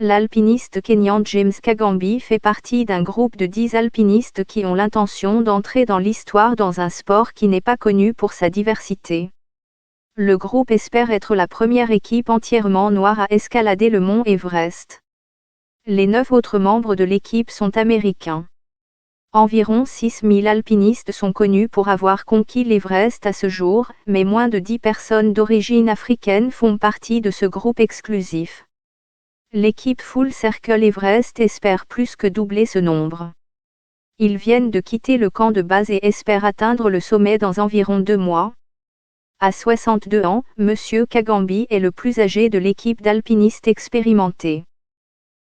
L'alpiniste kényan James Kagambi fait partie d'un groupe de 10 alpinistes qui ont l'intention d'entrer dans l'histoire dans un sport qui n'est pas connu pour sa diversité. Le groupe espère être la première équipe entièrement noire à escalader le mont Everest. Les 9 autres membres de l'équipe sont américains. Environ 6000 alpinistes sont connus pour avoir conquis l'Everest à ce jour, mais moins de 10 personnes d'origine africaine font partie de ce groupe exclusif. L'équipe Full Circle Everest espère plus que doubler ce nombre. Ils viennent de quitter le camp de base et espèrent atteindre le sommet dans environ 2 mois. À 62 ans, M. Kagambi est le plus âgé de l'équipe d'alpinistes expérimentés.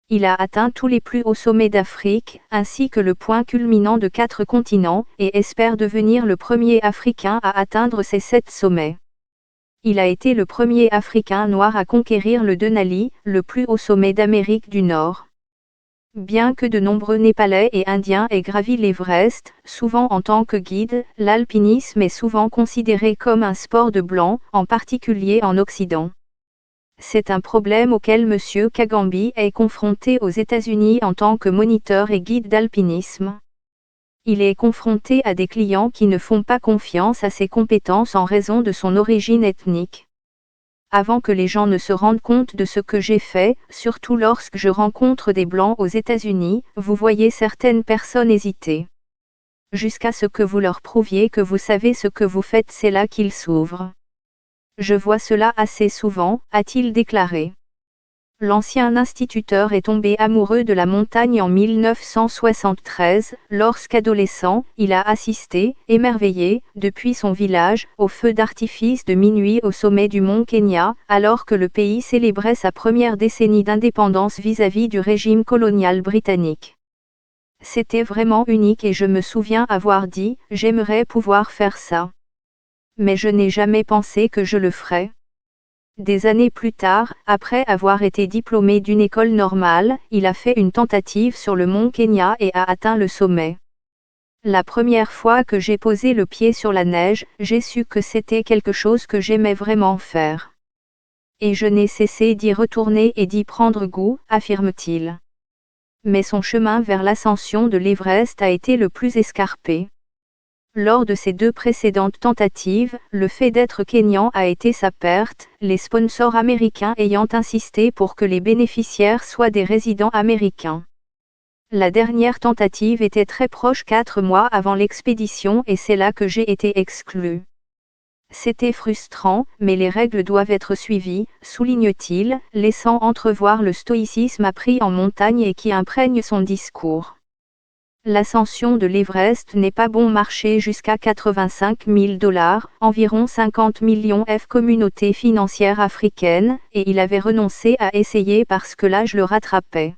Il a atteint tous les plus hauts sommets d'Afrique, ainsi que le point culminant de 4 continents, et espère devenir le premier Africain à atteindre ces 7 sommets. Il a été le premier Africain noir à conquérir le Denali, le plus haut sommet d'Amérique du Nord. Bien que de nombreux Népalais et Indiens aient gravi l'Everest, souvent en tant que guide, l'alpinisme est souvent considéré comme un sport de blancs, en particulier en Occident. C'est un problème auquel M. Kagambi est confronté aux États-Unis en tant que moniteur et guide d'alpinisme. Il est confronté à des clients qui ne font pas confiance à ses compétences en raison de son origine ethnique. Avant que les gens ne se rendent compte de ce que j'ai fait, surtout lorsque je rencontre des Blancs aux États-Unis, vous voyez certaines personnes hésiter. Jusqu'à ce que vous leur prouviez que vous savez ce que vous faites, c'est là qu'ils s'ouvrent. Je vois cela assez souvent, a-t-il déclaré. L'ancien instituteur est tombé amoureux de la montagne en 1973, lorsqu'adolescent, il a assisté, émerveillé, depuis son village, au feu d'artifice de minuit au sommet du mont Kenya, alors que le pays célébrait sa première décennie d'indépendance vis-à-vis du régime colonial britannique. C'était vraiment unique et je me souviens avoir dit, j'aimerais pouvoir faire ça. Mais je n'ai jamais pensé que je le ferais. Des années plus tard, après avoir été diplômé d'une école normale, il a fait une tentative sur le mont Kenya et a atteint le sommet. La première fois que j'ai posé le pied sur la neige, j'ai su que c'était quelque chose que j'aimais vraiment faire. Et je n'ai cessé d'y retourner et d'y prendre goût, affirme-t-il. Mais son chemin vers l'ascension de l'Everest a été le plus escarpé. Lors de ses 2 précédentes tentatives, le fait d'être kényan a été sa perte, les sponsors américains ayant insisté pour que les bénéficiaires soient des résidents américains. La dernière tentative était très proche 4 mois avant l'expédition et c'est là que j'ai été exclu. C'était frustrant, mais les règles doivent être suivies, souligne-t-il, laissant entrevoir le stoïcisme appris en montagne et qui imprègne son discours. L'ascension de l'Everest n'est pas bon marché jusqu'à 85 000 $, environ 50 millions F communauté financière africaine, et il avait renoncé à essayer parce que l'âge le rattrapait.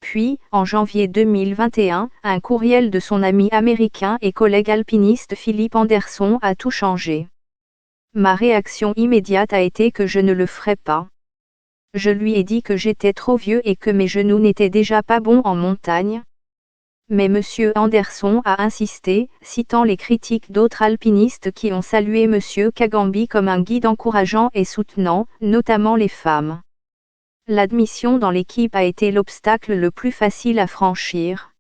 Puis, en janvier 2021, un courriel de son ami américain et collègue alpiniste Philippe Anderson a tout changé. Ma réaction immédiate a été que je ne le ferais pas. Je lui ai dit que j'étais trop vieux et que mes genoux n'étaient déjà pas bons en montagne. Mais M. Anderson a insisté, citant les critiques d'autres alpinistes qui ont salué M. Kagambi comme un guide encourageant et soutenant, notamment les femmes. L'admission dans l'équipe a été l'obstacle le plus facile à franchir.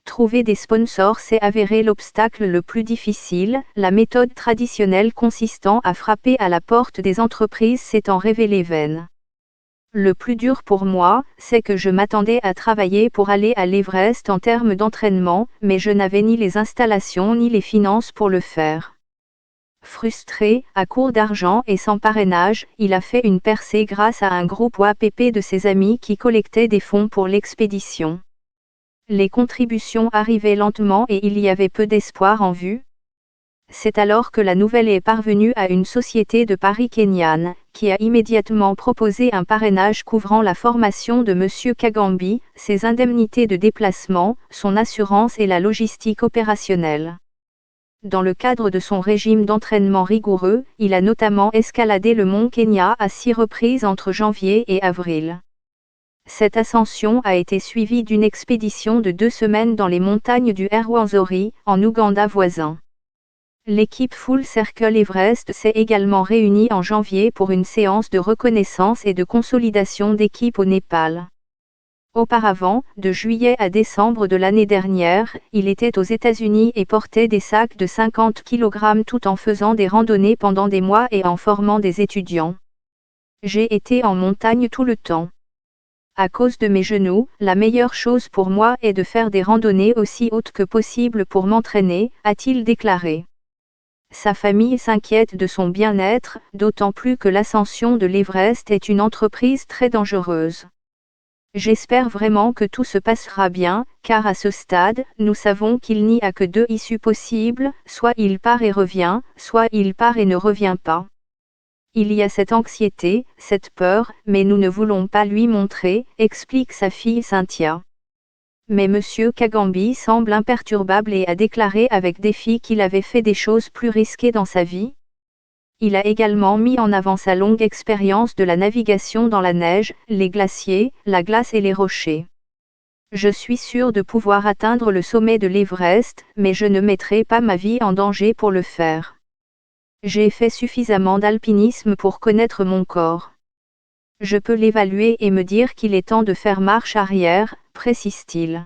Trouver des sponsors s'est avéré l'obstacle le plus difficile, la méthode traditionnelle consistant à frapper à la porte des entreprises s'étant révélée vaine. Le plus dur pour moi, c'est que je m'attendais à travailler pour aller à l'Everest en termes d'entraînement, mais je n'avais ni les installations ni les finances pour le faire. Frustré, à court d'argent et sans parrainage, il a fait une percée grâce à un groupe WAPP de ses amis qui collectait des fonds pour l'expédition. Les contributions arrivaient lentement et il y avait peu d'espoir en vue. C'est alors que la nouvelle est parvenue à une société de paris kenyane, qui a immédiatement proposé un parrainage couvrant la formation de M. Kagambi, ses indemnités de déplacement, son assurance et la logistique opérationnelle. Dans le cadre de son régime d'entraînement rigoureux, il a notamment escaladé le mont Kenya à 6 reprises entre janvier et avril. Cette ascension a été suivie d'une expédition de 2 semaines dans les montagnes du Rwenzori, en Ouganda voisin. L'équipe Full Circle Everest s'est également réunie en janvier pour une séance de reconnaissance et de consolidation d'équipe au Népal. Auparavant, de juillet à décembre de l'année dernière, il était aux États-Unis et portait des sacs de 50 kg tout en faisant des randonnées pendant des mois et en formant des étudiants. J'ai été en montagne tout le temps. À cause de mes genoux, la meilleure chose pour moi est de faire des randonnées aussi hautes que possible pour m'entraîner, a-t-il déclaré. Sa famille s'inquiète de son bien-être, d'autant plus que l'ascension de l'Everest est une entreprise très dangereuse. J'espère vraiment que tout se passera bien, car à ce stade, nous savons qu'il n'y a que deux issues possibles, soit il part et revient, soit il part et ne revient pas. Il y a cette anxiété, cette peur, mais nous ne voulons pas lui montrer, explique sa fille Cynthia. Mais M. Kagambi semble imperturbable et a déclaré avec défi qu'il avait fait des choses plus risquées dans sa vie. Il a également mis en avant sa longue expérience de la navigation dans la neige, les glaciers, la glace et les rochers. Je suis sûr de pouvoir atteindre le sommet de l'Everest, mais je ne mettrai pas ma vie en danger pour le faire. J'ai fait suffisamment d'alpinisme pour connaître mon corps. Je peux l'évaluer et me dire qu'il est temps de faire marche arrière, précise-t-il.